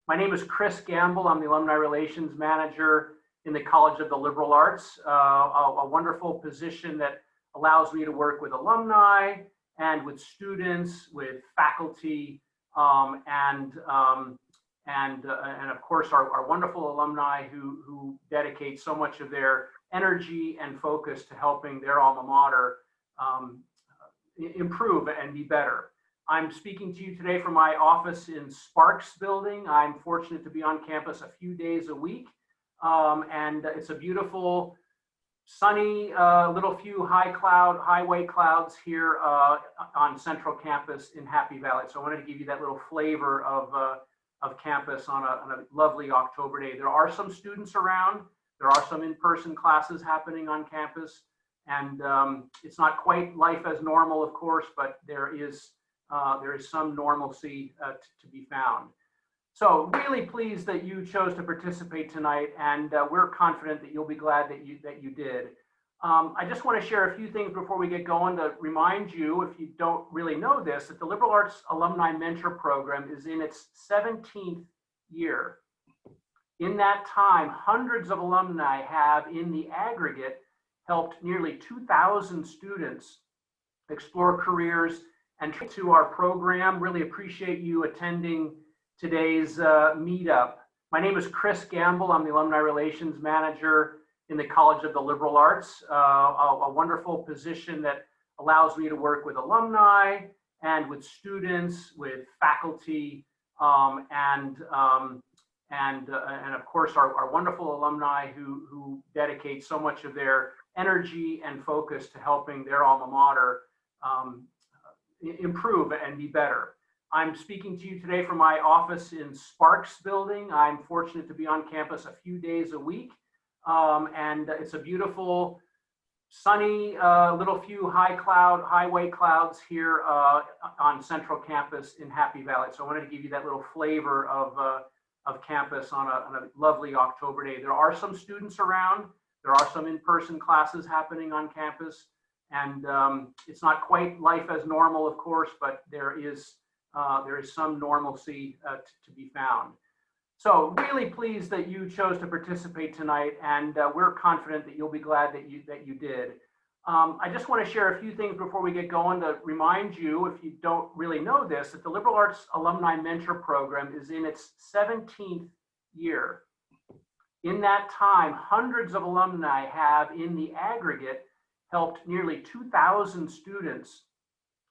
My name is Chris Gamble. I'm the Alumni Relations Manager in the College of the Liberal Arts, a wonderful position that allows me to work with alumni and with students, with faculty, and of course our wonderful alumni who dedicate so much of their energy and focus to helping their alma mater improve and be better. I'm speaking to you today from my office in Sparks building. I'm fortunate to be on campus a few days a week, and it's a beautiful, sunny, little few highway clouds here on Central Campus in Happy Valley. So I wanted to give you that little flavor of campus on a lovely October day. There are some students around. There are some in-person classes happening on campus, and it's not quite life as normal, of course, but there is some normalcy to be found. So really pleased that you chose to participate tonight, and we're confident that you'll be glad that you did. I just want to share a few things before we get going to remind you, if you don't really know this, that the Liberal Arts Alumni Mentor Program is in its 17th year. In that time, hundreds of alumni have, in the aggregate, helped nearly 2,000 students explore careers and to our program. Really appreciate you attending today's meetup. My name is Chris Gamble. I'm the Alumni Relations Manager in the College of the Liberal Arts, a wonderful position that allows me to work with alumni and with students, with faculty, and of course our wonderful alumni who dedicate so much of their energy and focus to helping their alma mater improve and be better. I'm speaking to you today from my office in Sparks building. I'm fortunate to be on campus a few days a week, and it's a beautiful, sunny, little few highway clouds here on Central Campus in Happy Valley. So I wanted to give you that little flavor of campus on a lovely October day. There are some students around. There are some in-person classes happening on campus, and it's not quite life as normal, of course, but there is some normalcy to be found. So really pleased that you chose to participate tonight, and we're confident that you'll be glad that you did. I just want to share a few things before we get going to remind you, if you don't really know this, that the Liberal Arts Alumni Mentor Program is in its 17th year. In that time, hundreds of alumni have, in the aggregate, helped nearly 2,000 students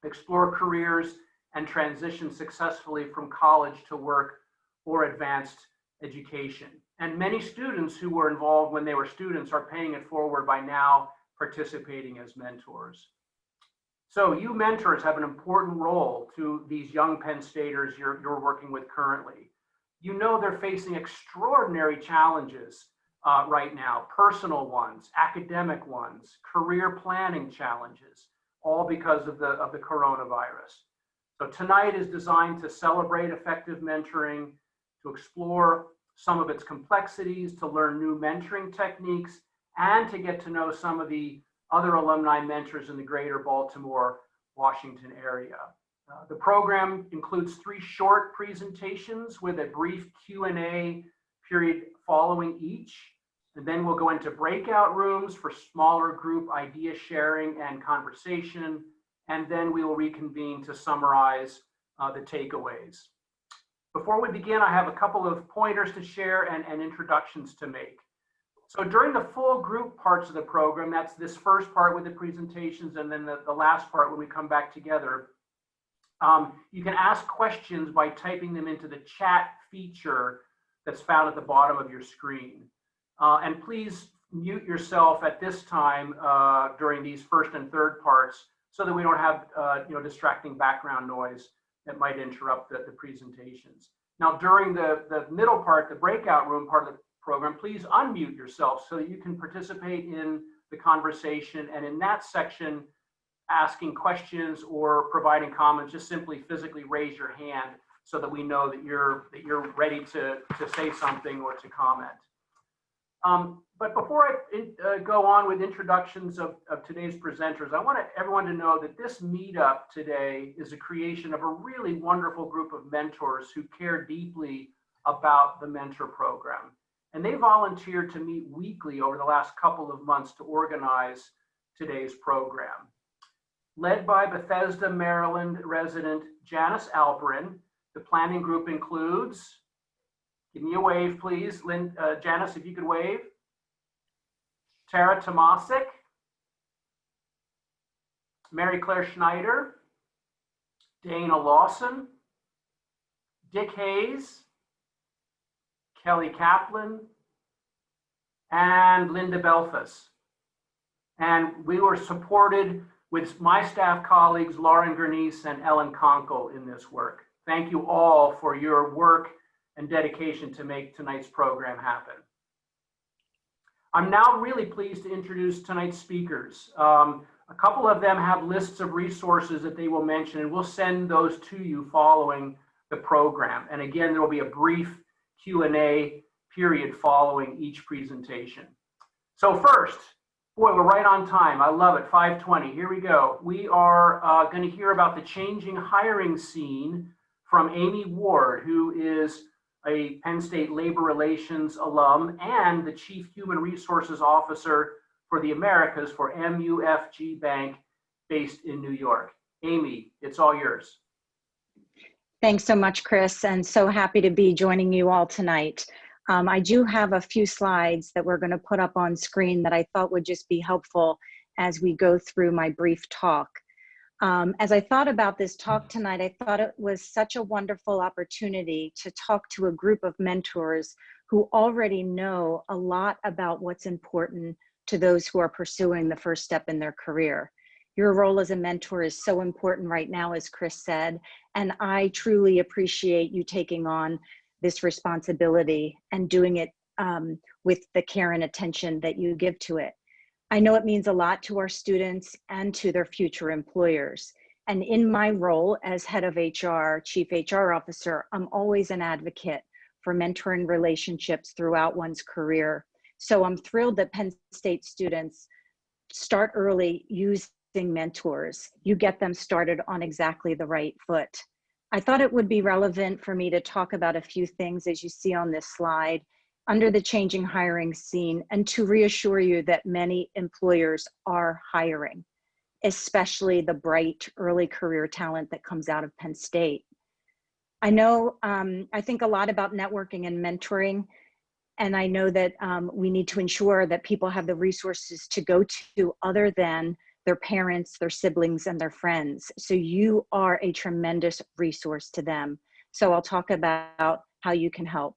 explore careers and transition successfully from college to work or advanced education. And many students who were involved when they were students are paying it forward by now participating as mentors. So you mentors have an important role to these young Penn Staters you're working with currently. You know they're facing extraordinary challenges right now, personal ones, academic ones, career planning challenges, all because of the coronavirus. So tonight is designed to celebrate effective mentoring, to explore some of its complexities, to learn new mentoring techniques, and to get to know some of the other alumni mentors in the greater Baltimore, Washington area. The program includes 3 short presentations with a brief Q&A period following each. And then we'll go into breakout rooms for smaller group idea sharing and conversation. And then we will reconvene to summarize the takeaways. Before we begin, I have a couple of pointers to share and introductions to make. So during the full group parts of the program, that's this first part with the presentations, and then the last part when we come back together, you can ask questions by typing them into the chat feature that's found at the bottom of your screen. And please mute yourself at this time during these first and third parts so that we don't have distracting background noise that might interrupt the presentations. Now during the middle part, the breakout room part of the program, please unmute yourself so that you can participate in the conversation, and in that section, asking questions or providing comments, just simply physically raise your hand so that we know that you're ready to say something or to comment. But before I go on with introductions of today's presenters, I want everyone to know that this meetup today is a creation of a really wonderful group of mentors who care deeply about the mentor program. And they volunteered to meet weekly over the last couple of months to organize today's program. Led by Bethesda, Maryland resident Janice Alperin, the planning group includes, give me a wave, please. Janice, if you could wave. Tara Tomasic, Mary Claire Schneider, Dana Lawson, Dick Hayes, Kelly Kaplan, and Linda Belfus. And we were supported with my staff colleagues, Lauren Gurnice and Ellen Conkle, in this work. Thank you all for your work and dedication to make tonight's program happen. I'm now really pleased to introduce tonight's speakers. A couple of them have lists of resources that they will mention, and we'll send those to you following the program. And again, there will be a brief Q&A period following each presentation. So first, boy, we're right on time. I love it, 5:20. Here we go. We are going to hear about the changing hiring scene from Amy Ward, who is a Penn State Labor Relations alum and the Chief Human Resources Officer for the Americas for MUFG Bank based in New York. Amy, it's all yours. Thanks so much, Chris, and so happy to be joining you all tonight. I do have a few slides that we're going to put up on screen that I thought would just be helpful as we go through my brief talk. As I thought about this talk tonight, I thought it was such a wonderful opportunity to talk to a group of mentors who already know a lot about what's important to those who are pursuing the first step in their career. Your role as a mentor is so important right now, as Chris said, and I truly appreciate you taking on this responsibility and doing it with the care and attention that you give to it. I know it means a lot to our students and to their future employers. And in my role as head of HR, Chief HR Officer, I'm always an advocate for mentoring relationships throughout one's career. So I'm thrilled that Penn State students start early using mentors. You get them started on exactly the right foot. I thought it would be relevant for me to talk about a few things, as you see on this slide, under the changing hiring scene, and to reassure you that many employers are hiring, especially the bright early career talent that comes out of Penn State. I know, I think a lot about networking and mentoring, and I know that we need to ensure that people have the resources to go to other than their parents, their siblings, and their friends. So you are a tremendous resource to them. So I'll talk about how you can help.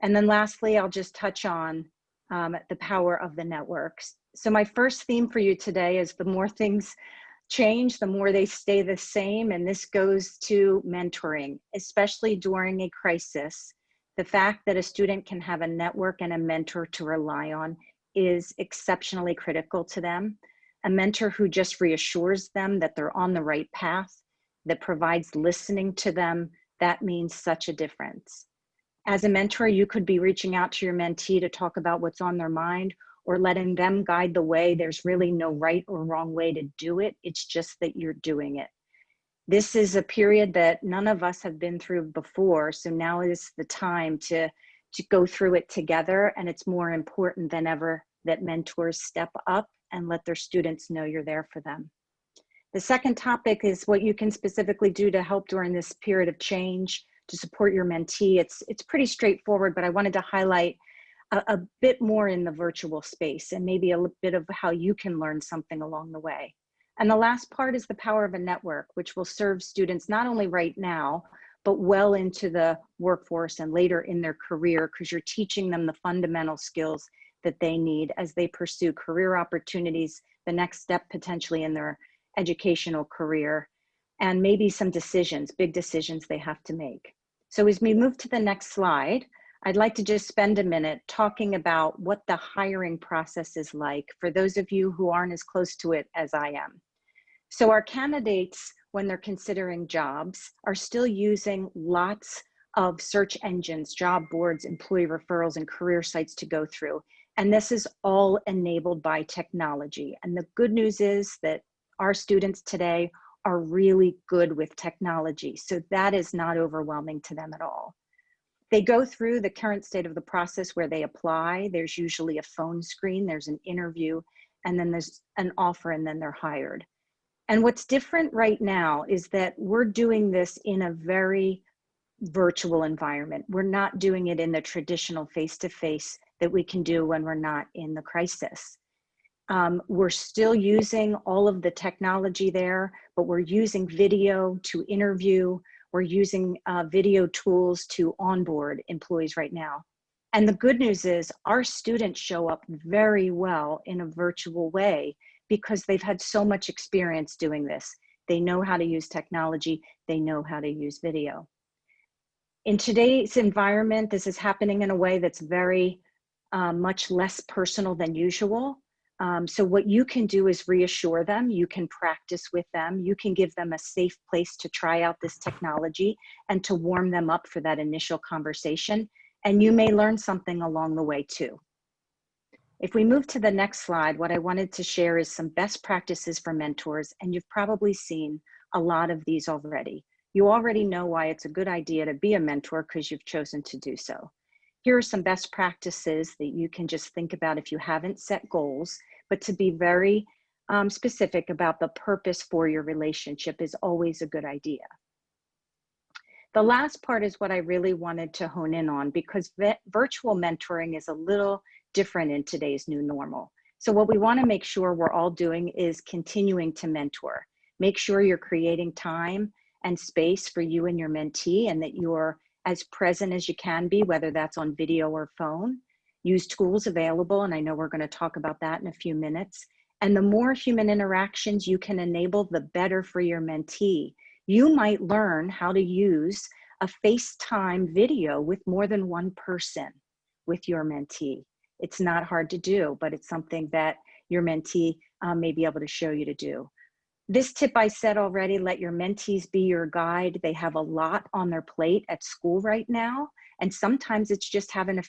And then lastly, I'll just touch on the power of the networks. So my first theme for you today is the more things change, the more they stay the same. And this goes to mentoring, especially during a crisis. The fact that a student can have a network and a mentor to rely on is exceptionally critical to them. A mentor who just reassures them that they're on the right path, that provides listening to them, that means such a difference. As a mentor, you could be reaching out to your mentee to talk about what's on their mind or letting them guide the way. There's really no right or wrong way to do it. It's just that you're doing it. This is a period that none of us have been through before. So now is the time to go through it together. And it's more important than ever that mentors step up and let their students know you're there for them. The second topic is what you can specifically do to help during this period of change to support your mentee. It's pretty straightforward, but I wanted to highlight a bit more in the virtual space and maybe a bit of how you can learn something along the way. And the last part is the power of a network, which will serve students not only right now, but well into the workforce and later in their career, because you're teaching them the fundamental skills that they need as they pursue career opportunities, the next step potentially in their educational career, and maybe some decisions, big decisions they have to make. So as we move to the next slide, I'd like to just spend a minute talking about what the hiring process is like for those of you who aren't as close to it as I am. So our candidates, when they're considering jobs, are still using lots of search engines, job boards, employee referrals, and career sites to go through. And this is all enabled by technology. And the good news is that our students today are really good with technology. So that is not overwhelming to them at all. They go through the current state of the process where they apply. There's usually a phone screen, there's an interview, and then there's an offer, and then they're hired. And what's different right now is that we're doing this in a very virtual environment. We're not doing it in the traditional face-to-face that we can do when we're not in the crisis. We're still using all of the technology there, but we're using video to interview. We're using video tools to onboard employees right now. And the good news is our students show up very well in a virtual way because they've had so much experience doing this. They know how to use technology. They know how to use video. In today's environment, this is happening in a way that's very much less personal than usual. So what you can do is reassure them, you can practice with them, you can give them a safe place to try out this technology and to warm them up for that initial conversation. And you may learn something along the way too. If we move to the next slide, what I wanted to share is some best practices for mentors, and you've probably seen a lot of these already. You already know why it's a good idea to be a mentor because you've chosen to do so. Here are some best practices that you can just think about if you haven't set goals, but to be very specific about the purpose for your relationship is always a good idea. The last part is what I really wanted to hone in on because virtual mentoring is a little different in today's new normal. So what we want to make sure we're all doing is continuing to mentor. Make sure you're creating time and space for you and your mentee and that you're as present as you can be, whether that's on video or phone. Use tools available, and I know we're going to talk about that in a few minutes. And the more human interactions you can enable, the better for your mentee. You might learn how to use a FaceTime video with more than one person with your mentee. It's not hard to do, but it's something that your mentee may be able to show you to do. This tip I said already, let your mentees be your guide. They have a lot on their plate at school right now. And sometimes it's just having a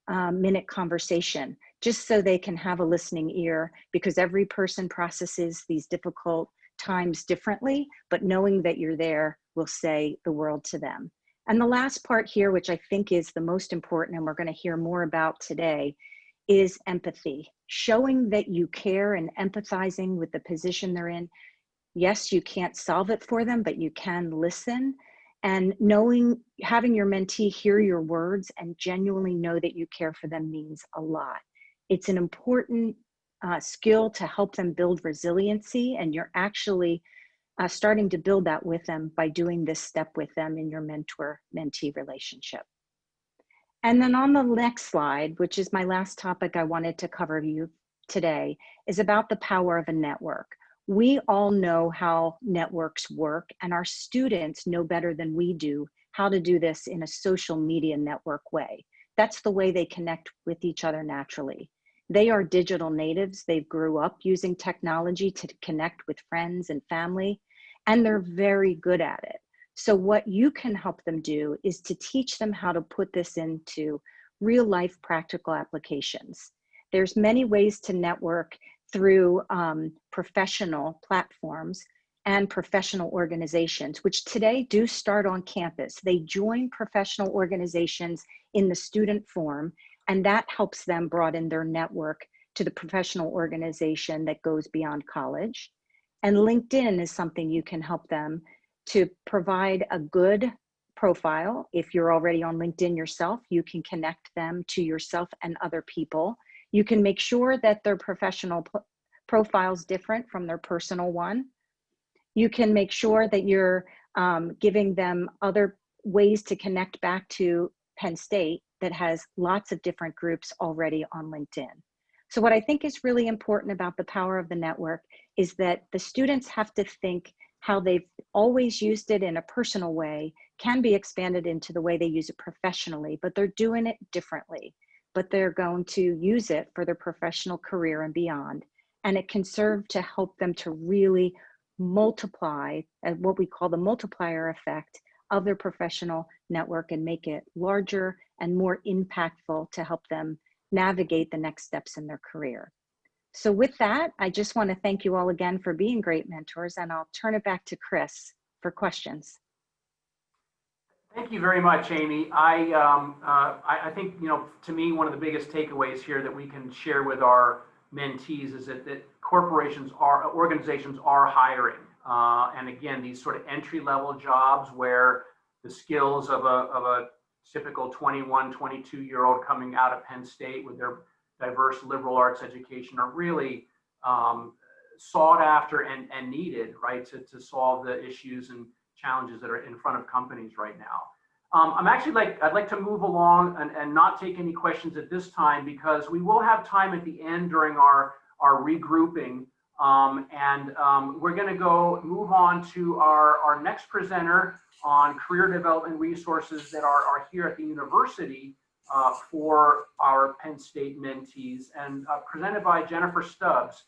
15-minute conversation, just so they can have a listening ear, because every person processes these difficult times differently, but knowing that you're there will say the world to them. And the last part here, which I think is the most important, and we're going to hear more about today, is empathy. Showing that you care and empathizing with the position they're in. Yes, you can't solve it for them, but you can listen. And having your mentee hear your words and genuinely know that you care for them means a lot. It's an important skill to help them build resiliency, and you're actually starting to build that with them by doing this step with them in your mentor-mentee relationship. And then on the next slide, which is my last topic I wanted to cover you today, is about the power of a network. We all know how networks work, and our students know better than we do how to do this in a social media network way. That's the way they connect with each other naturally. They are digital natives. They grew up using technology to connect with friends and family, and they're very good at it. So what you can help them do is to teach them how to put this into real life practical applications. There's many ways to network through professional platforms and professional organizations, which today do start on campus. They join professional organizations in the student forum, and that helps them broaden their network to the professional organization that goes beyond college. And LinkedIn is something you can help them to provide a good profile. If you're already on LinkedIn yourself, you can connect them to yourself and other people. You can make sure that their professional profile is different from their personal one. You can make sure that you're giving them other ways to connect back to Penn State that has lots of different groups already on LinkedIn. So what I think is really important about the power of the network is that the students have to think how they've always used it in a personal way can be expanded into the way they use it professionally, but they're doing it differently. But they're going to use it for their professional career and beyond. And it can serve to help them to really multiply what we call the multiplier effect of their professional network and make it larger and more impactful to help them navigate the next steps in their career. So with that, I just want to thank you all again for being great mentors, and I'll turn it back to Chris for questions. Thank you very much, Amy. I think, to me, one of the biggest takeaways here that we can share with our mentees is that organizations are hiring. And again, these sort of entry-level jobs where the skills of a typical 21, 22-year-old coming out of Penn State with their diverse liberal arts education are really sought after and needed, right, to solve the issues and challenges that are in front of companies right now. I'd like to move along and not take any questions at this time, because we will have time at the end during our regrouping. We're going to move on to our next presenter on career development resources that are here at the university for our Penn State mentees, and presented by Jennifer Stubbs.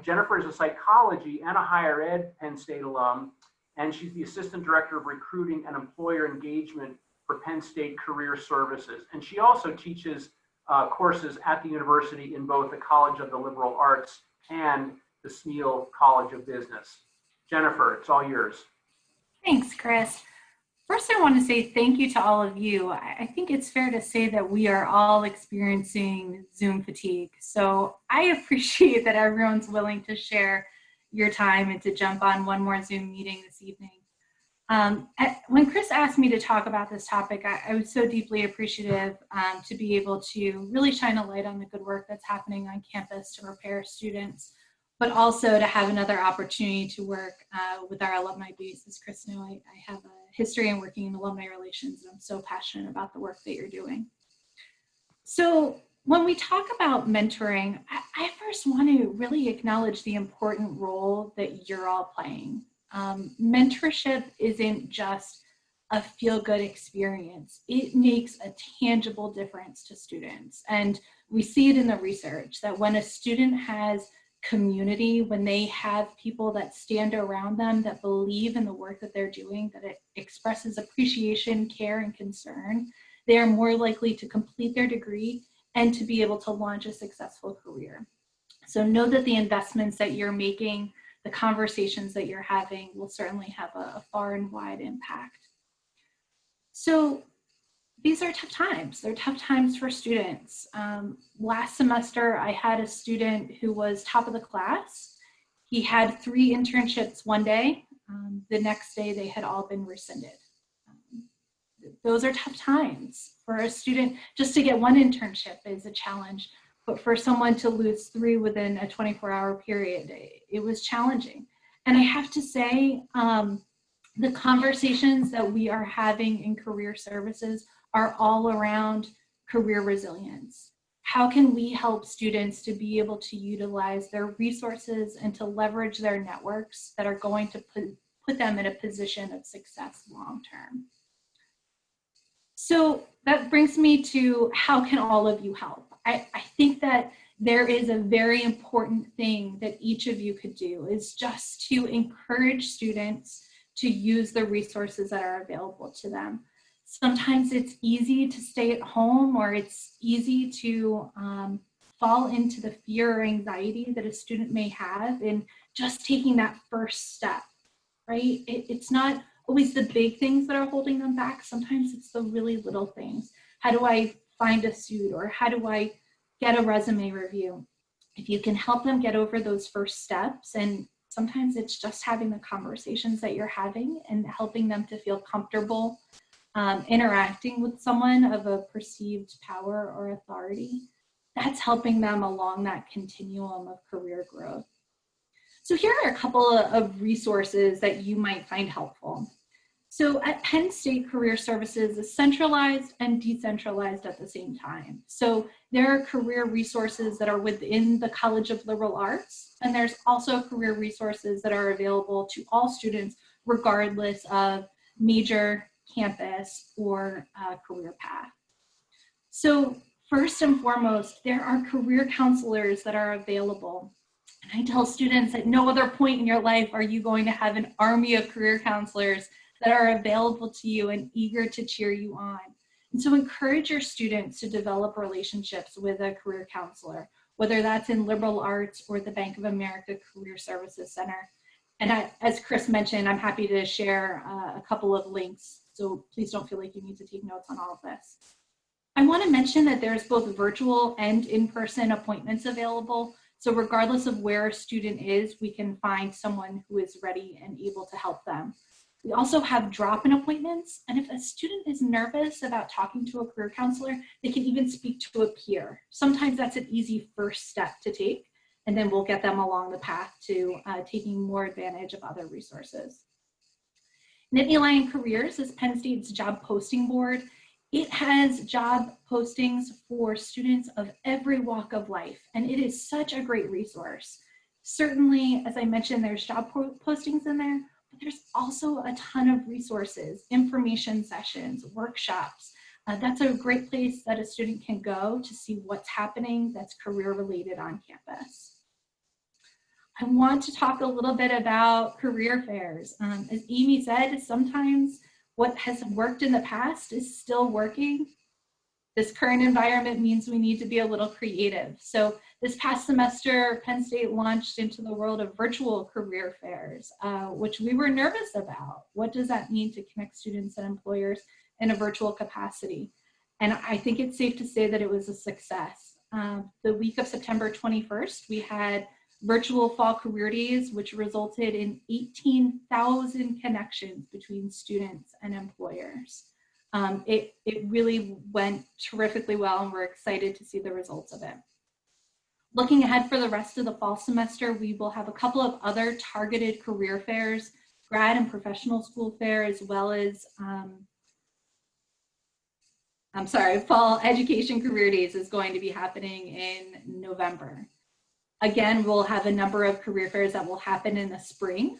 Jennifer is a psychology and a higher ed Penn State alum, and she's the Assistant Director of Recruiting and Employer Engagement for Penn State Career Services. And she also teaches courses at the university in both the College of the Liberal Arts and the Smeal College of Business. Jennifer, it's all yours. Thanks, Chris. First, I want to say thank you to all of you. I think it's fair to say that we are all experiencing Zoom fatigue. So I appreciate that everyone's willing to share your time and to jump on one more Zoom meeting this evening. When Chris asked me to talk about this topic, I was so deeply appreciative to be able to really shine a light on the good work that's happening on campus to prepare students, but also to have another opportunity to work with our alumni base. As Chris knows, I have a history in working in alumni relations, and I'm so passionate about the work that you're doing. So when we talk about mentoring, I first want to really acknowledge the important role that you're all playing. Mentorship isn't just a feel-good experience. It makes a tangible difference to students. And we see it in the research that when a student has community, when they have people that stand around them that believe in the work that they're doing, that it expresses appreciation, care, and concern, they are more likely to complete their degree and to be able to launch a successful career. So know that the investments that you're making, the conversations that you're having will certainly have a far and wide impact. So these are tough times. They're tough times for students. Last semester, I had a student who was top of the class. He had 3 internships one day. The next day, they had all been rescinded. Those are tough times. For a student, just to get one internship is a challenge, but for someone to lose 3 within a 24-hour period, it was challenging. And I have to say, the conversations that we are having in career services are all around career resilience. How can we help students to be able to utilize their resources and to leverage their networks that are going to put them in a position of success long-term? So that brings me to how can all of you help? I think that there is a very important thing that each of you could do is just to encourage students to use the resources that are available to them. Sometimes it's easy to stay at home, or it's easy to fall into the fear or anxiety that a student may have in just taking that first step, right? It's not always the big things that are holding them back. Sometimes it's the really little things. How do I find a suit, or how do I get a resume review? If you can help them get over those first steps, and sometimes it's just having the conversations that you're having and helping them to feel comfortable interacting with someone of a perceived power or authority, that's helping them along that continuum of career growth. So here are a couple of resources that you might find helpful. So at Penn State Career Services is centralized and decentralized at the same time. So there are career resources that are within the College of Liberal Arts, and there's also career resources that are available to all students regardless of major, campus, or career path. So first and foremost, there are career counselors that are available. And I tell students at no other point in your life are you going to have an army of career counselors that are available to you and eager to cheer you on. And so encourage your students to develop relationships with a career counselor, whether that's in liberal arts or the Bank of America Career Services Center. And as Chris mentioned, I'm happy to share a couple of links So please don't feel like you need to take notes on all of this. I want to mention that there's both virtual and in-person appointments available. So regardless of where a student is, we can find someone who is ready and able to help them. We also have drop-in appointments. And if a student is nervous about talking to a career counselor, they can even speak to a peer. Sometimes that's an easy first step to take, and then we'll get them along the path to taking more advantage of other resources. Nittany Lion Careers is Penn State's job posting board. It has job postings for students of every walk of life, and it is such a great resource. Certainly, as I mentioned, there's job postings in there, but there's also a ton of resources, information sessions, workshops. That's a great place that a student can go to see what's happening that's career related on campus. I want to talk a little bit about career fairs. As Amy said, sometimes what has worked in the past is still working. This current environment means we need to be a little creative. So this past semester, Penn State launched into the world of virtual career fairs, which we were nervous about. What does that mean to connect students and employers in a virtual capacity? And I think it's safe to say that it was a success. The week of September 21st, we had virtual fall career days, which resulted in 18,000 connections between students and employers. It really went terrifically well, and we're excited to see the results of it. Looking ahead for the rest of the fall semester, we will have a couple of other targeted career fairs, grad and professional school fair, as well as, fall education career days is going to be happening in November. Again, we'll have a number of career fairs that will happen in the spring.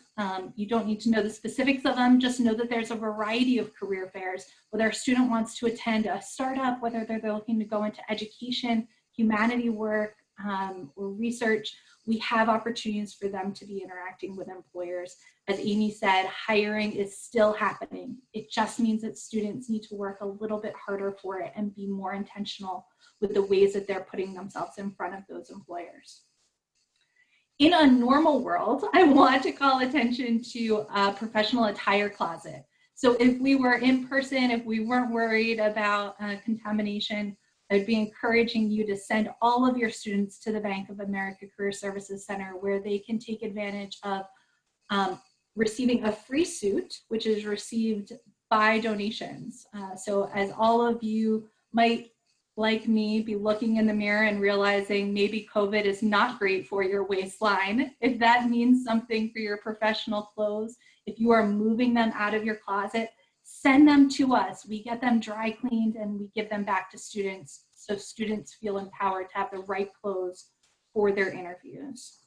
You don't need to know the specifics of them, just know that there's a variety of career fairs, whether a student wants to attend a startup, whether they're looking to go into education, humanity work, or research. We have opportunities for them to be interacting with employers. As Amy said, hiring is still happening. It just means that students need to work a little bit harder for it and be more intentional with the ways that they're putting themselves in front of those employers. In a normal world, I want to call attention to a professional attire closet. So if we were in person, if we weren't worried about contamination, I'd be encouraging you to send all of your students to the Bank of America Career Services Center, where they can take advantage of receiving a free suit, which is received by donations. So as all of you might, like me, be looking in the mirror and realizing maybe COVID is not great for your waistline, if that means something for your professional clothes, if you are moving them out of your closet, send them to us. We get them dry cleaned and we give them back to students, so students feel empowered to have the right clothes for their interviews.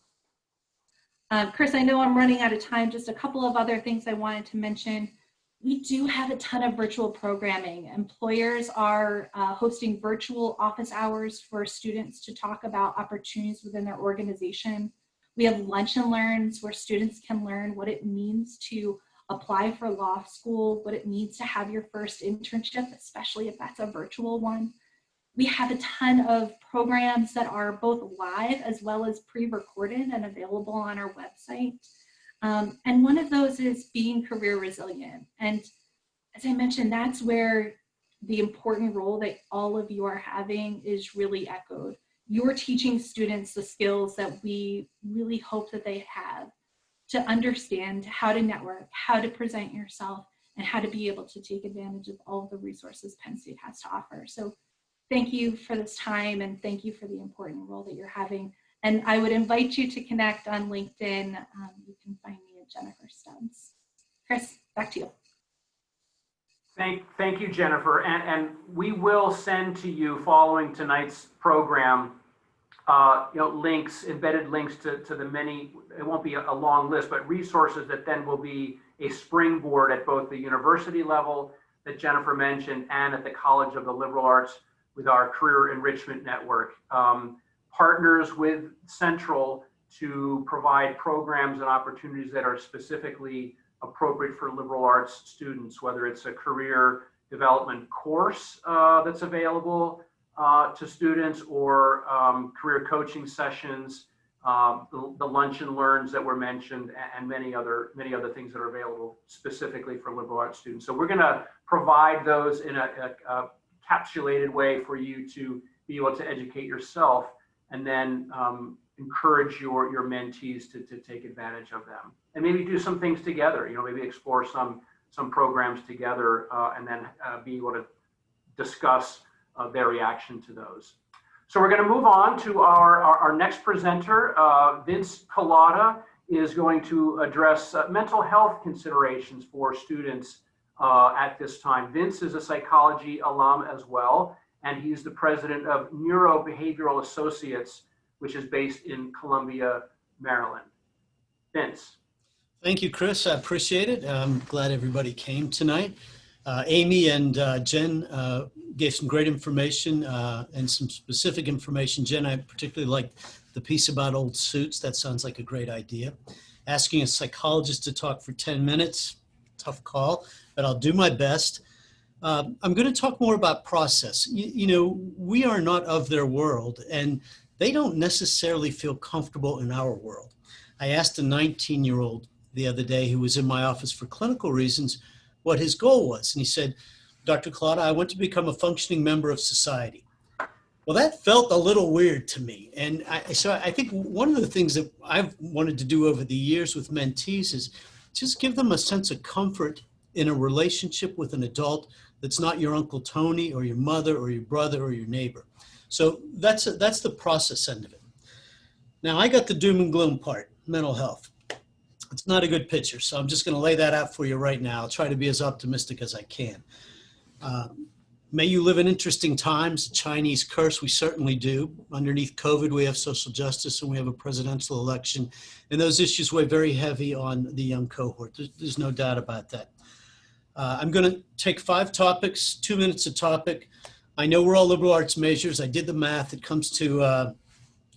Chris, I know I'm running out of time. Just a couple of other things I wanted to mention. We do have a ton of virtual programming. Employers are hosting virtual office hours for students to talk about opportunities within their organization. We have lunch and learns where students can learn what it means to apply for law school, what it means to have your first internship, especially if that's a virtual one. We have a ton of programs that are both live as well as pre-recorded and available on our website. And one of those is being career resilient. And as I mentioned, that's where the important role that all of you are having is really echoed. You're teaching students the skills that we really hope that they have to understand how to network, how to present yourself, and how to be able to take advantage of all of the resources Penn State has to offer. So thank you for this time, and thank you for the important role that you're having. And I would invite you to connect on LinkedIn. You can find me at Jennifer Stubbs. Chris, back to you. Thank you, Jennifer. And we will send to you following tonight's program, links, embedded links to the many, it won't be a long list, but resources that then will be a springboard at both the university level that Jennifer mentioned and at the College of the Liberal Arts with our Career Enrichment Network. Partners with Central to provide programs and opportunities that are specifically appropriate for liberal arts students, whether it's a career development course that's available to students or career coaching sessions the lunch and learns that were mentioned, and many other things that are available specifically for liberal arts students. So we're going to provide those in a capsulated way for you to be able to educate yourself, and then encourage your mentees to take advantage of them, and maybe do some things together. Maybe explore some programs together, and then be able to discuss their reaction to those. So we're going to move on to our next presenter. Vince Collada is going to address mental health considerations for students at this time. Vince is a psychology alum as well, and he's the president of Neurobehavioral Associates, which is based in Columbia, Maryland. Vince. Thank you, Chris. I appreciate it. I'm glad everybody came tonight. Amy and Jen gave some great information and some specific information. Jen, I particularly liked the piece about old suits. That sounds like a great idea. Asking a psychologist to talk for 10 minutes, tough call, but I'll do my best. I'm going to talk more about process. We are not of their world, and they don't necessarily feel comfortable in our world. I asked a 19-year-old the other day who was in my office for clinical reasons what his goal was. And he said, Dr. Collada, I want to become a functioning member of society. Well, that felt a little weird to me. And so I think one of the things that I've wanted to do over the years with mentees is just give them a sense of comfort in a relationship with an adult that's not your Uncle Tony or your mother or your brother or your neighbor. So that's the process end of it. Now, I got the doom and gloom part, mental health. It's not a good picture, so I'm just going to lay that out for you right now. I'll try to be as optimistic as I can. May you live in interesting times, Chinese curse, we certainly do. Underneath COVID, we have social justice and we have a presidential election, and those issues weigh very heavy on the young cohort. There's no doubt about that. I'm going to take 5 topics, 2 minutes a topic. I know we're all liberal arts majors. I did the math. It comes to,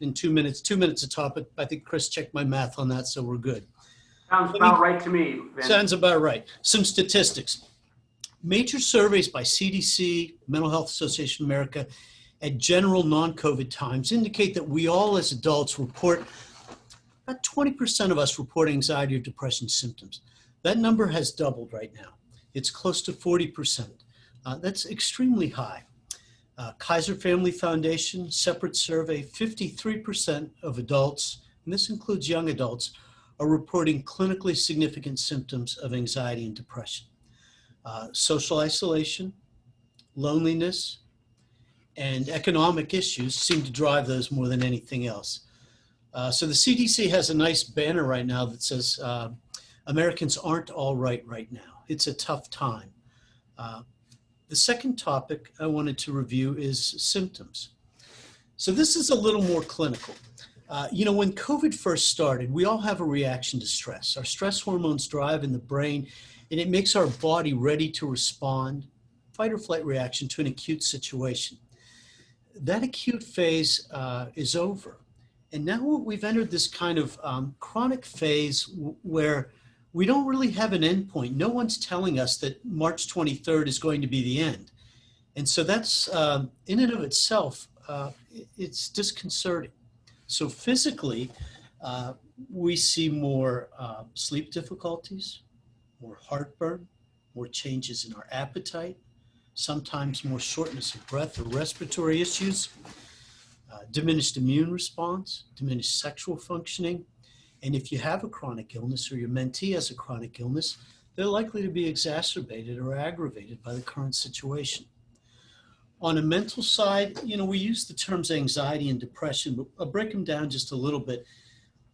in 2 minutes a topic. I think Chris checked my math on that, so we're good. Sounds about right to me, Vince. Sounds about right. Some statistics. Major surveys by CDC, Mental Health Association of America, at general non-COVID times indicate that we all as adults report, about 20% of us report anxiety or depression symptoms. That number has doubled right now. It's close to 40%. That's extremely high. Kaiser Family Foundation, separate survey, 53% of adults, and this includes young adults, are reporting clinically significant symptoms of anxiety and depression. Social isolation, loneliness, and economic issues seem to drive those more than anything else. So the CDC has a nice banner right now that says, Americans aren't all right now. It's a tough time. The second topic I wanted to review is symptoms. So this is a little more clinical. When COVID first started, we all have a reaction to stress. Our stress hormones drive in the brain, and it makes our body ready to respond, fight or flight reaction to an acute situation. That acute phase is over. And now we've entered this kind of chronic phase where we don't really have an endpoint. No one's telling us that March 23rd is going to be the end. And so that's, in and of itself, it's disconcerting. So physically, we see more sleep difficulties, more heartburn, more changes in our appetite, sometimes more shortness of breath or respiratory issues, diminished immune response, diminished sexual functioning. And if you have a chronic illness or your mentee has a chronic illness, they're likely to be exacerbated or aggravated by the current situation. On a mental side, we use the terms anxiety and depression, but I'll break them down just a little bit.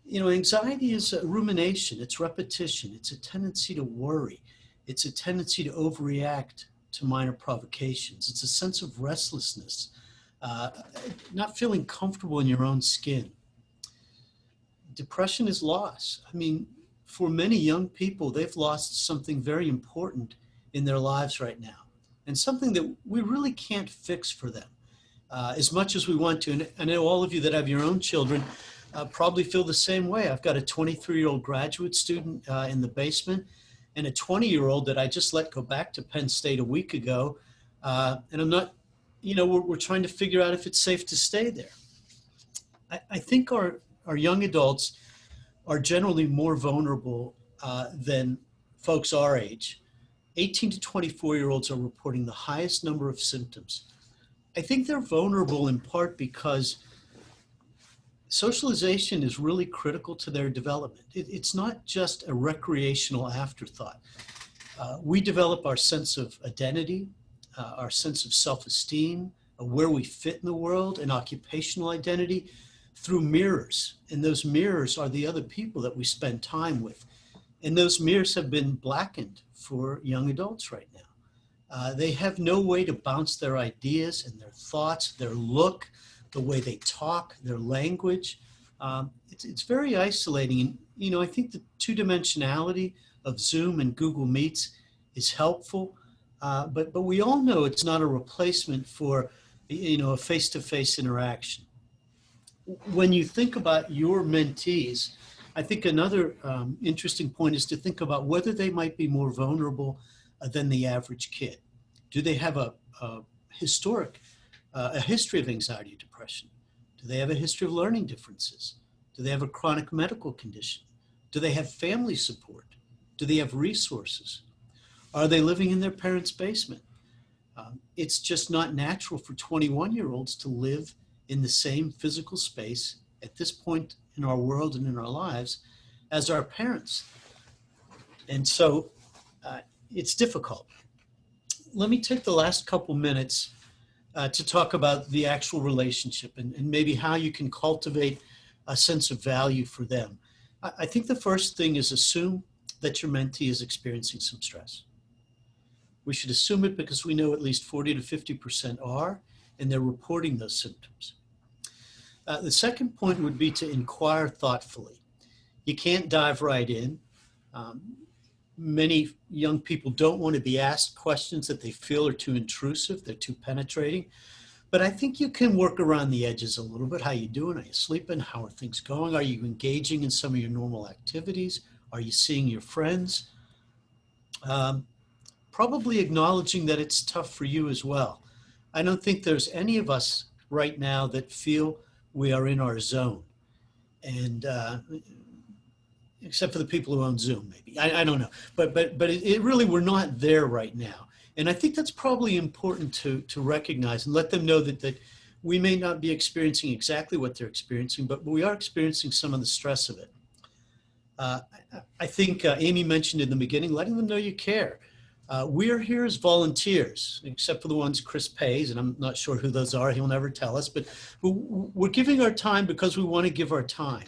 Anxiety is a rumination, it's repetition, it's a tendency to worry, it's a tendency to overreact to minor provocations, it's a sense of restlessness, not feeling comfortable in your own skin. Depression is loss. For many young people, they've lost something very important in their lives right now, and something that we really can't fix for them as much as we want to. And I know all of you that have your own children probably feel the same way. I've got a 23-year-old graduate student in the basement and a 20-year-old that I just let go back to Penn State a week ago. And I'm not, we're trying to figure out if it's safe to stay there. I think our our young adults are generally more vulnerable than folks our age. 18 to 24-year-olds are reporting the highest number of symptoms. I think they're vulnerable in part because socialization is really critical to their development. It's not just a recreational afterthought. We develop our sense of identity, our sense of self-esteem, where we fit in the world, and occupational identity through mirrors. And those mirrors are the other people that we spend time with. And those mirrors have been blackened for young adults right now. They have no way to bounce their ideas and their thoughts, their look, the way they talk, their language. It's very isolating. And, you know, I think the two-dimensionality of Zoom and Google Meets is helpful, but we all know it's not a replacement for, you know, a face-to-face interaction. When you think about your mentees, I think another interesting point is to think about whether they might be more vulnerable than the average kid. Do they have a history of anxiety or depression? Do they have a history of learning differences? Do they have a chronic medical condition? Do they have family support? Do they have resources? Are they living in their parents' basement? It's just not natural for 21-year-olds to live in the same physical space at this point in our world and in our lives as our parents. And so it's difficult. Let me take the last couple minutes to talk about the actual relationship and maybe how you can cultivate a sense of value for them. I think the first thing is assume that your mentee is experiencing some stress. We should assume it because we know at least 40 to 50% are, and they're reporting those symptoms. The second point would be to inquire thoughtfully. You can't dive right in. Many young people don't want to be asked questions that they feel are too intrusive, they're too penetrating. But I think you can work around the edges a little bit. How you doing? Are you sleeping? How are things going? Are you engaging in some of your normal activities? Are you seeing your friends? Probably acknowledging that it's tough for you as well. I don't think there's any of us right now that feel we are in our zone. And except for the people who own Zoom, maybe. I don't know. But it really, we're not there right now. And I think that's probably important to recognize and let them know that we may not be experiencing exactly what they're experiencing, but we are experiencing some of the stress of it. I think Amy mentioned in the beginning, letting them know you care. We are here as volunteers, except for the ones Chris pays, and I'm not sure who those are. He'll never tell us, but we're giving our time because we want to give our time.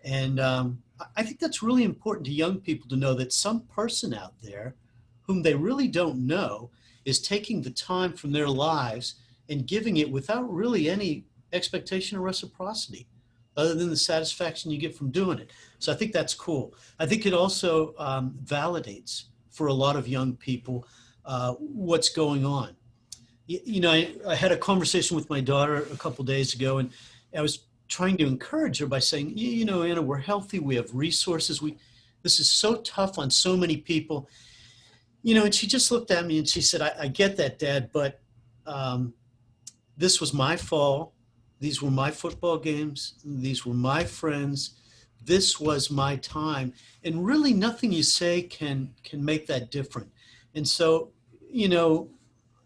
And I think that's really important to young people to know that some person out there whom they really don't know is taking the time from their lives and giving it without really any expectation or reciprocity other than the satisfaction you get from doing it. So I think that's cool. I think it also validates for a lot of young people what's going on. You know, I had a conversation with my daughter a couple days ago, and I was trying to encourage her by saying, you know, Anna, we're healthy, we have resources, this is so tough on so many people. You know, and she just looked at me and she said, I get that, Dad, but this was my fall. These were my football games. These were my friends. This was my time. And really nothing you say can make that different. And so, you know,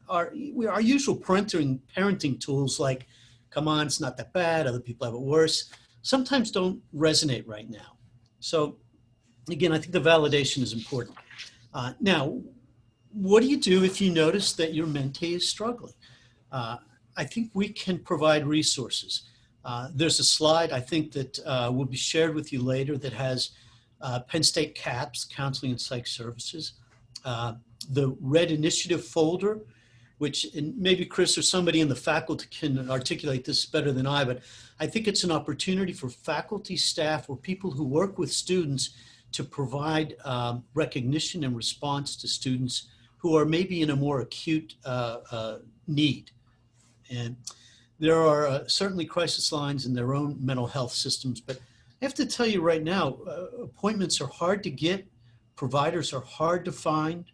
our usual parenting tools like, come on, it's not that bad, other people have it worse, sometimes don't resonate right now. So again, I think the validation is important. Now, what do you do if you notice that your mentee is struggling? I think we can provide resources. There's a slide I think that will be shared with you later that has Penn State CAPS, Counseling and Psych Services, the Red Initiative folder, which, and maybe Chris or somebody in the faculty can articulate this better than I, but I think it's an opportunity for faculty, staff, or people who work with students to provide recognition and response to students who are maybe in a more acute need. And there are certainly crisis lines in their own mental health systems, but I have to tell you right now, appointments are hard to get, providers are hard to find,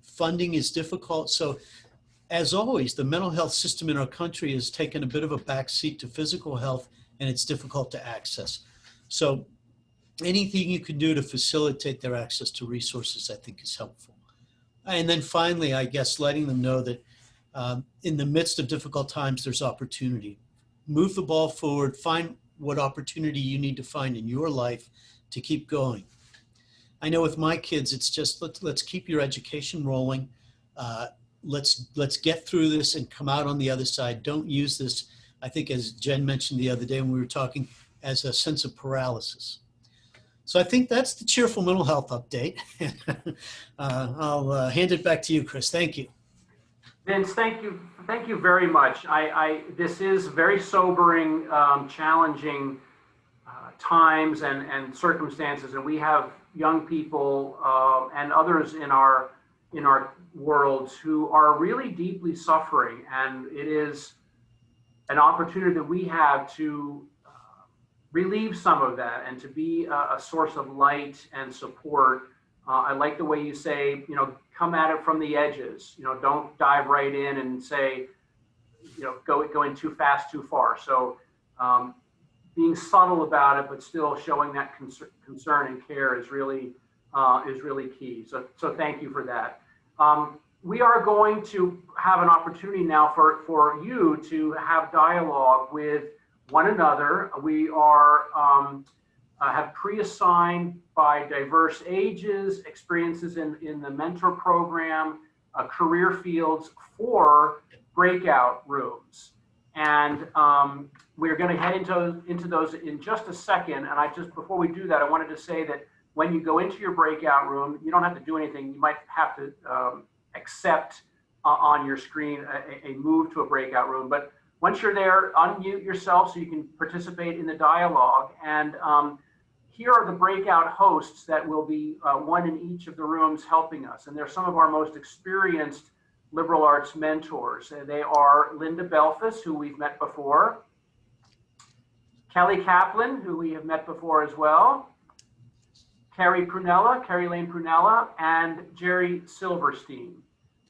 funding is difficult. So as always, the mental health system in our country has taken a bit of a backseat to physical health and it's difficult to access. So anything you can do to facilitate their access to resources, I think, is helpful. And then finally, I guess, letting them know that in the midst of difficult times, there's opportunity. Move the ball forward, find what opportunity you need to find in your life to keep going. I know with my kids, it's just, let's keep your education rolling. Let's get through this and come out on the other side. Don't use this, I think, as Jen mentioned the other day when we were talking, as a sense of paralysis. So I think that's the cheerful mental health update. I'll hand it back to you, Chris. Thank you. Vince, thank you very much. This is very sobering, challenging times and circumstances, and we have young people and others in our worlds who are really deeply suffering, and it is an opportunity that we have to relieve some of that and to be a source of light and support. I like the way you say, come at it from the edges. Don't dive right in and say, going too fast, too far. So being subtle about it, but still showing that concern and care is really key. So thank you for that. We are going to have an opportunity now for you to have dialogue with one another. We are have pre-assigned by diverse ages, experiences in the mentor program, career fields, 4 breakout rooms. And we're going to head into those in just a second. And before we do that, I wanted to say that when you go into your breakout room, you don't have to do anything. You might have to accept on your screen a move to a breakout room. But once you're there, unmute yourself so you can participate in the dialogue. And here are the breakout hosts that will be one in each of the rooms helping us. And they're some of our most experienced liberal arts mentors. They are Linda Belfus, who we've met before, Kelly Kaplan, who we have met before as well, Carrie Lane Prunella, and Jerry Silverstein.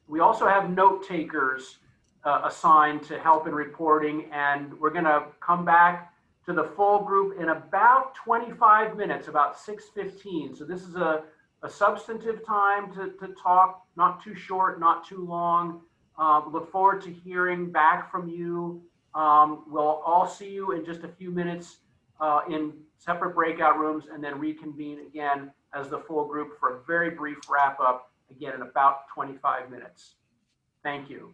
We also have note takers assigned to help in reporting, and we're going to come back to the full group in about 25 minutes, about 6:15. So this is a substantive time to talk, not too short, not too long. Look forward to hearing back from you. We'll all see you in just a few minutes in separate breakout rooms, and then reconvene again as the full group for a very brief wrap up, again in about 25 minutes. Thank you.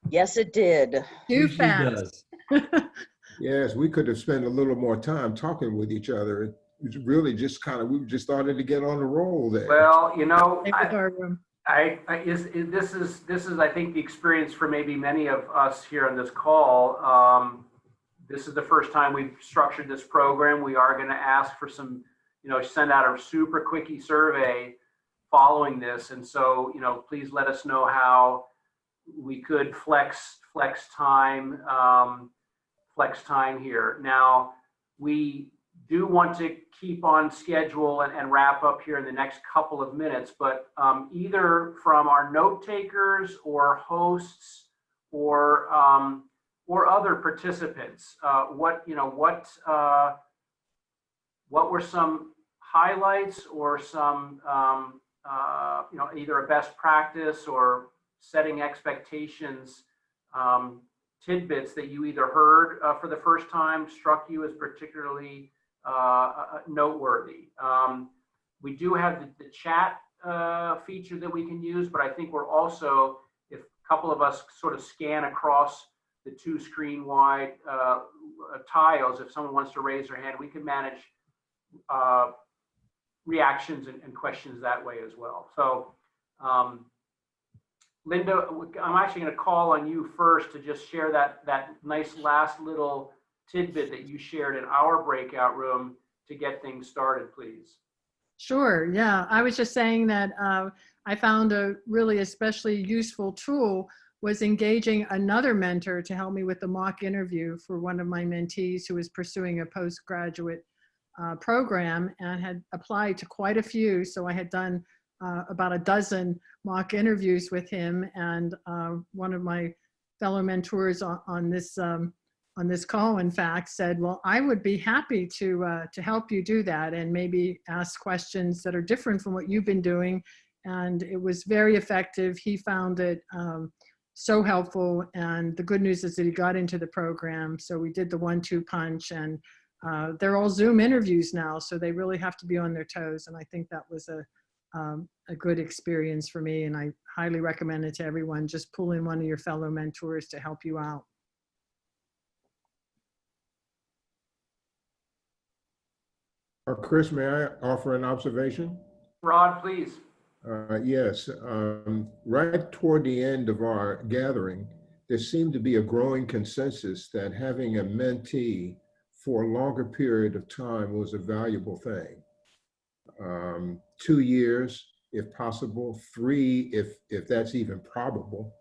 Yes, it did. Too fast. Yes, we could have spent a little more time talking with each other. It was really just we just started to get on the roll there. Well, this is I think the experience for maybe many of us here on this call. This is the first time we've structured this program. We are going to ask for some, send out a super quickie survey following this, and so please let us know how we could flex time here. Now, we do want to keep on schedule and wrap up here in the next couple of minutes, but either from our note takers or hosts or other participants, what were some highlights or some either a best practice or setting expectations tidbits that you either heard for the first time, struck you as particularly noteworthy. We do have the chat feature that we can use, but I think we're also, if a couple of us sort of scan across the 2 screen wide tiles, if someone wants to raise their hand, we can manage reactions and questions that way as well. So Linda, I'm actually going to call on you first to just share that nice last little tidbit that you shared in our breakout room to get things started, please. Sure. Yeah. I was just saying that I found a really especially useful tool was engaging another mentor to help me with the mock interview for one of my mentees who was pursuing a postgraduate program and had applied to quite a few. So I had done about a dozen mock interviews with him, and one of my fellow mentors on this call, in fact, said, well, I would be happy to help you do that and maybe ask questions that are different from what you've been doing. And it was very effective. He found it so helpful. And the good news is that he got into the program. So we did the 1-2 punch, and they're all Zoom interviews now. So they really have to be on their toes. And I think that was a good experience for me. And I highly recommend it to everyone. Just pull in one of your fellow mentors to help you out. Chris, may I offer an observation? Rod, please. Yes, right toward the end of our gathering, there seemed to be a growing consensus that having a mentee for a longer period of time was a valuable thing. 2 years, if possible, 3, if that's even probable,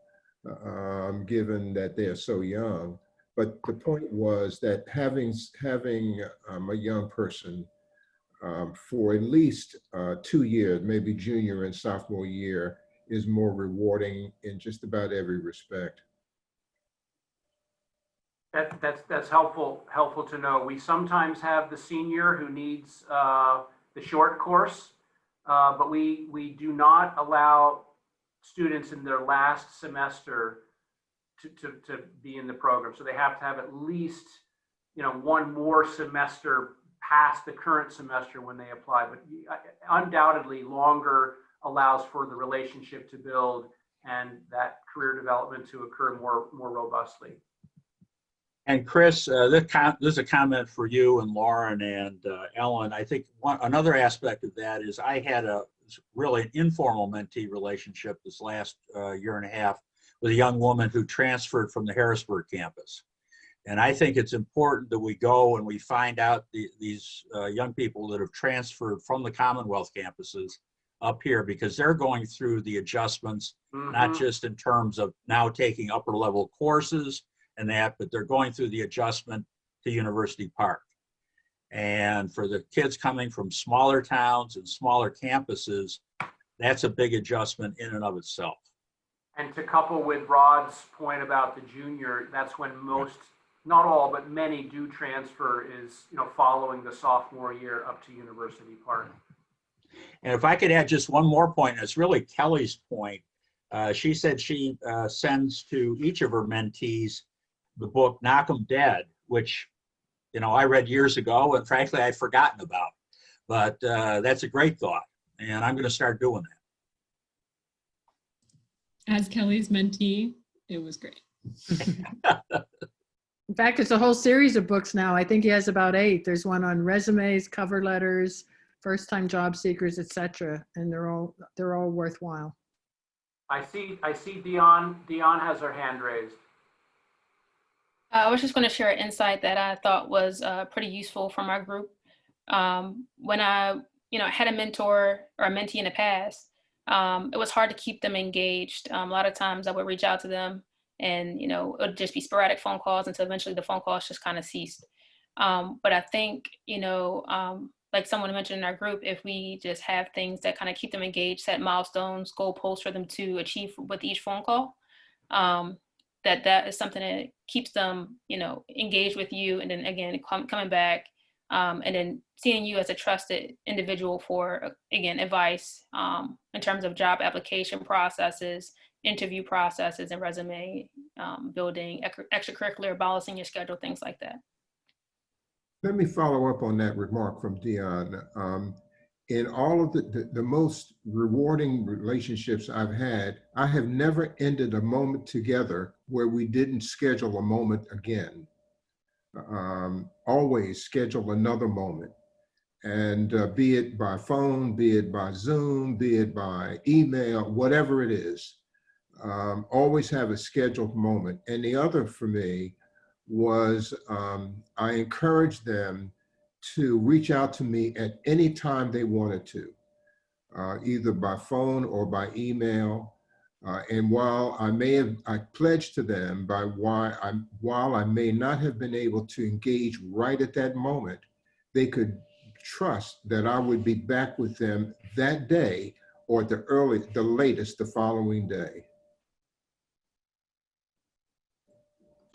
given that they're so young. But the point was that having a young person for at least 2 years, maybe junior and sophomore year, is more rewarding in just about every respect. That's helpful to know. We sometimes have the senior who needs the short course, but we do not allow students in their last semester to be in the program. So they have to have at least, one more semester past the current semester when they apply. But undoubtedly, longer allows for the relationship to build and that career development to occur more robustly. And Chris, this is a comment for you and Lauren and Ellen. I think another aspect of that is I had a really informal mentee relationship this last year and a half with a young woman who transferred from the Harrisburg campus. And I think it's important that we go and we find out these young people that have transferred from the Commonwealth campuses up here, because they're going through the adjustments, not just in terms of now taking upper level courses and that, but they're going through the adjustment to University Park. And for the kids coming from smaller towns and smaller campuses, that's a big adjustment in and of itself. And to couple with Rod's point about the junior, that's when most, not all, but many do transfer is, following the sophomore year up to University Park. And if I could add just one more point, it's really Kelly's point. She said she sends to each of her mentees the book Knock 'em Dead, which, I read years ago and frankly I'd forgotten about. But that's a great thought, and I'm going to start doing that. As Kelly's mentee, it was great. In fact, it's a whole series of books now. I think he has about 8. There's one on resumes, cover letters, first-time job seekers, etc. And they're all worthwhile. I see Dion. Dion has her hand raised. I was just going to share an insight that I thought was pretty useful from our group. When I, had a mentor or a mentee in the past, it was hard to keep them engaged. A lot of times I would reach out to them and, it would just be sporadic phone calls until eventually the phone calls just kind of ceased. But I think, like someone mentioned in our group, if we just have things that kind of keep them engaged, set milestones, goalposts for them to achieve with each phone call, that is something that keeps them, engaged with you. And then again, coming back and then seeing you as a trusted individual for, again, advice in terms of job application processes, interview processes, and resume building, extracurricular, balancing your schedule, things like that. Let me follow up on that remark from Dion. In all of the most rewarding relationships I've had, I have never ended a moment together where we didn't schedule a moment again. Always schedule another moment. And be it by phone, be it by Zoom, be it by email, whatever it is, always have a scheduled moment. And the other for me was I encouraged them to reach out to me at any time they wanted to, either by phone or by email. And while I pledged to them while I may not have been able to engage right at that moment, they could trust that I would be back with them that day or the latest the following day.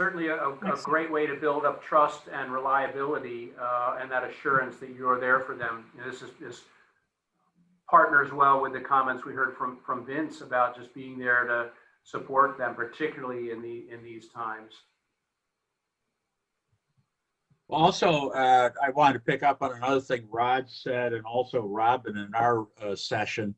Certainly a great way to build up trust and reliability and that assurance that you're there for them. You know, this partners well with the comments we heard from Vince about just being there to support them, particularly in these times. Also, I wanted to pick up on another thing Rod said, and also Robin in our session.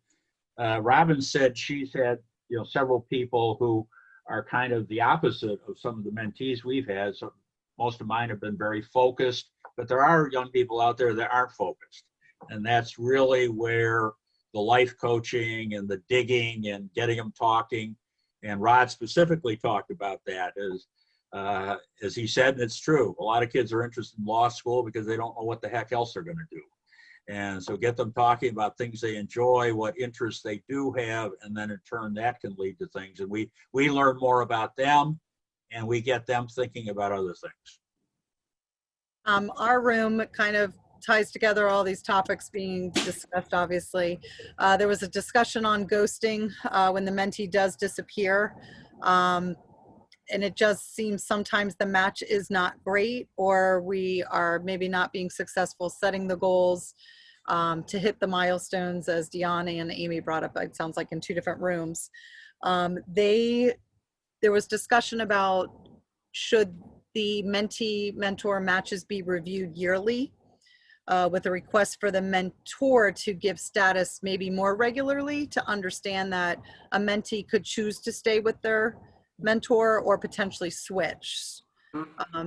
Robin said she's had several people who are kind of the opposite of some of the mentees we've had. So most of mine have been very focused, but there are young people out there that aren't focused, and that's really where the life coaching and the digging and getting them talking. And Rod specifically talked about that as he said, and it's true. A lot of kids are interested in law school because they don't know what the heck else they're going to do. And so get them talking about things they enjoy, what interests they do have, and then in turn that can lead to things. And we learn more about them, and we get them thinking about other things. Our room kind of ties together all these topics being discussed, obviously. There was a discussion on ghosting when the mentee does disappear. And it just seems sometimes the match is not great, or we are maybe not being successful setting the goals to hit the milestones, as Deanna and Amy brought up. It sounds like in two different rooms. There was discussion about should the mentee-mentor matches be reviewed yearly with a request for the mentor to give status maybe more regularly to understand that a mentee could choose to stay with their mentor or potentially switch.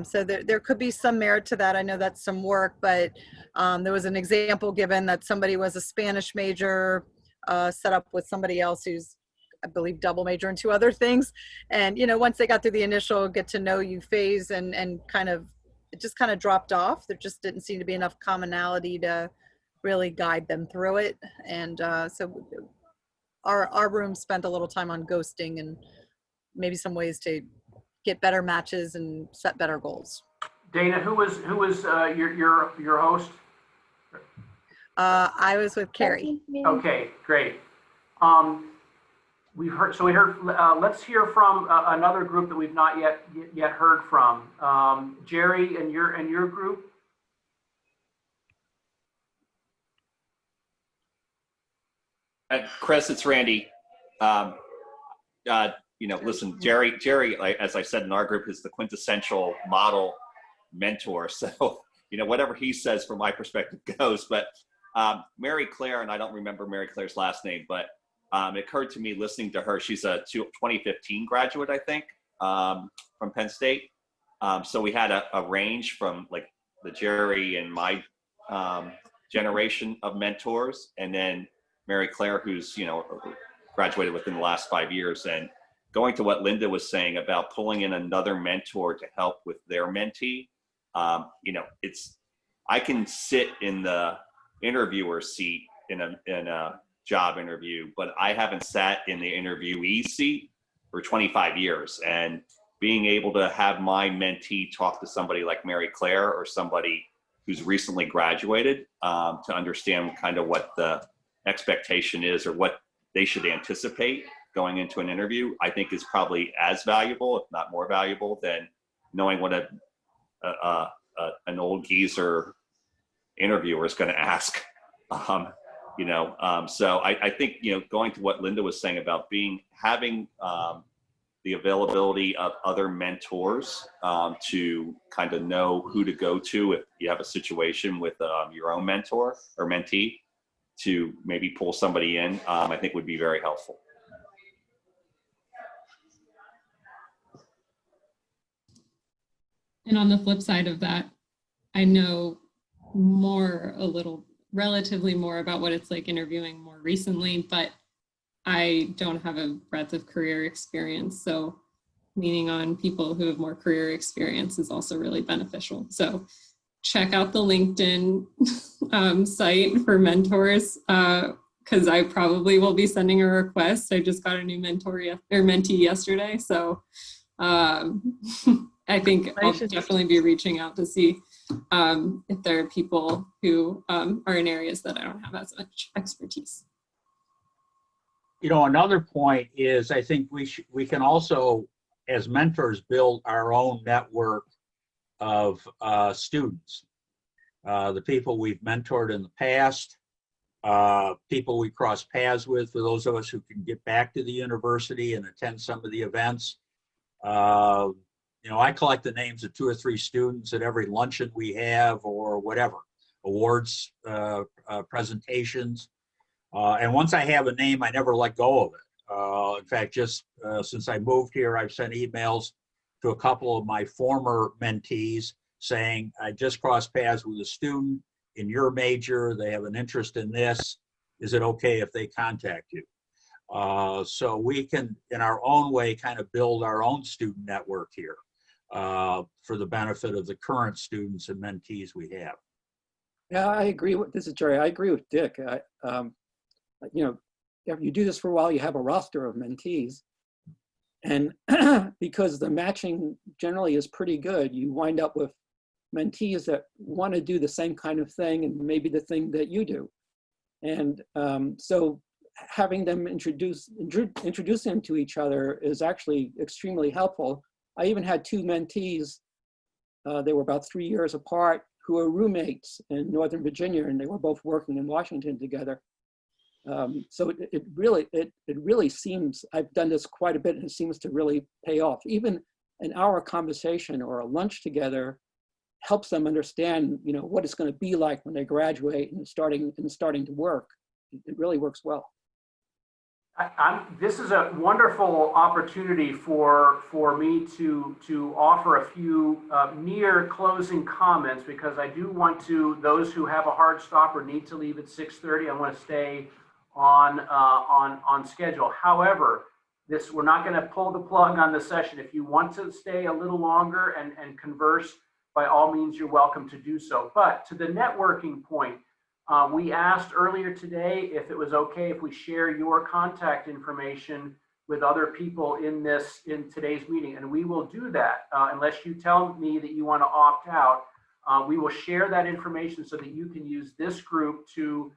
So there could be some merit to that. I know that's some work, but there was an example given that somebody was a Spanish major set up with somebody else who's, I believe, double major in two other things. And, once they got through the initial get to know you phase and it just kind of dropped off. There just didn't seem to be enough commonality to really guide them through it. And so our room spent a little time on ghosting and maybe some ways to get better matches and set better goals. Dana, who was your host? I was with Carrie. Okay, great. We heard. Let's hear from another group that we've not yet heard from. Jerry and your group. Chris, it's Randy. Listen, Jerry, as I said in our group, is the quintessential model mentor. So, whatever he says from my perspective goes. But Mary Claire, and I don't remember Mary Claire's last name, but it occurred to me listening to her, she's a 2015 graduate, I think, from Penn State. So we had a range from like the Jerry and my generation of mentors, and then Mary Claire, who's, graduated within the last 5 years. And going to what Linda was saying about pulling in another mentor to help with their mentee, I can sit in the interviewer seat in a job interview, but I haven't sat in the interviewee seat for 25 years. And being able to have my mentee talk to somebody like Mary Claire or somebody who's recently graduated to understand kind of what the expectation is or what they should anticipate going into an interview, I think is probably as valuable, if not more valuable, than knowing what an old geezer interviewer is going to ask. So I think, going to what Linda was saying about having the availability of other mentors to kind of know who to go to if you have a situation with your own mentor or mentee, to maybe pull somebody in, I think would be very helpful. And on the flip side of that, I know relatively more about what it's like interviewing more recently, but I don't have a breadth of career experience. So leaning on people who have more career experience is also really beneficial. So check out the LinkedIn site for mentors, because I probably will be sending a request. I just got a new mentee yesterday. So I think I'll definitely be reaching out to see if there are people who are in areas that I don't have as much expertise. Another point is I think we can also as mentors, build our own network of students. The people we've mentored in the past, people we cross paths with, for those of us who can get back to the university and attend some of the events. You know, I collect the names of 2 or 3 students at every luncheon we have or whatever, awards, presentations. And once I have a name, I never let go of it. In fact, just since I moved here, I've sent emails to a couple of my former mentees saying, I just crossed paths with a student in your major. They have an interest in this. Is it okay if they contact you? So we can, in our own way, kind of build our own student network here for the benefit of the current students and mentees we have. Yeah, I agree with, this is Jerry. I agree with Dick. You know, if you do this for a while, you have a roster of mentees. And because the matching generally is pretty good, you wind up with mentees that want to do the same kind of thing and maybe the thing that you do. And so having them introduce them to each other is actually extremely helpful. I even had 2 mentees, they were about 3 years apart, who were roommates in Northern Virginia, and they were both working in Washington together. So it really seems, I've done this quite a bit, and it seems to really pay off. Even an hour conversation or a lunch together helps them understand, you know, what it's going to be like when they graduate and starting to work. It really works well. This is a wonderful opportunity for me to offer a few near closing comments, because I do want to, those who have a hard stop or need to leave at 6:30, I want to stay on schedule. However, we're not going to pull the plug on the session. If you want to stay a little longer and converse, by all means, you're welcome to do so. But to the networking point, we asked earlier today if it was okay if we share your contact information with other people in today's meeting, and we will do that unless you tell me that you want to opt out. We will share that information so that you can use this group to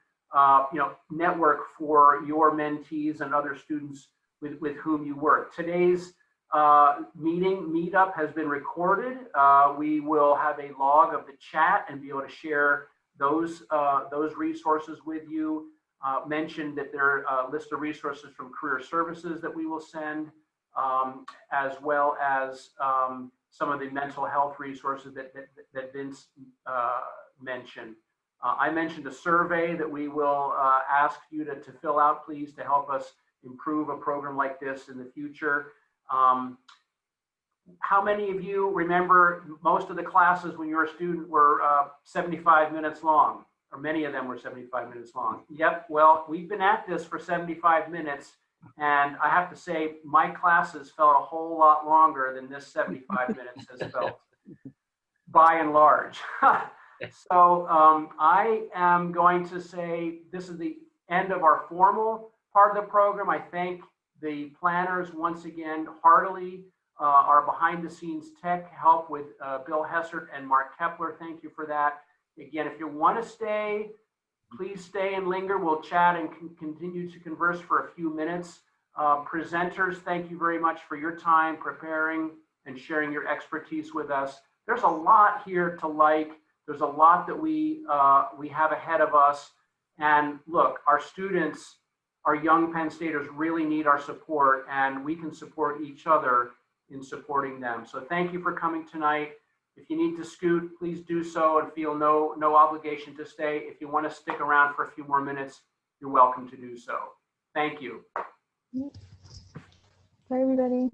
network for your mentees and other students with whom you work. Today's meetup has been recorded. We will have a log of the chat and be able to share those resources with you. Mentioned that there are a list of resources from career services that we will send, as well as some of the mental health resources that Vince mentioned. I mentioned a survey that we will ask you to fill out, please, to help us improve a program like this in the future. How many of you remember most of the classes when you were a student were 75 minutes long, or many of them were 75 minutes long? Yep, well, we've been at this for 75 minutes, and I have to say my classes felt a whole lot longer than this 75 minutes has felt, by and large. So I am going to say this is the end of our formal part of the program. I thank the planners once again heartily. Our behind the scenes tech help with Bill Hessert and Mark Kepler. Thank you for that. Again, if you want to stay, please stay and linger. We'll chat and continue to converse for a few minutes. Presenters, thank you very much for your time preparing and sharing your expertise with us. There's a lot here to like. There's a lot that we have ahead of us. And look, our students, our young Penn Staters really need our support, and we can support each other in supporting them. So thank you for coming tonight. If you need to scoot, please do so and feel no obligation to stay. If you want to stick around for a few more minutes, you're welcome to do so. Thank you. Bye, everybody.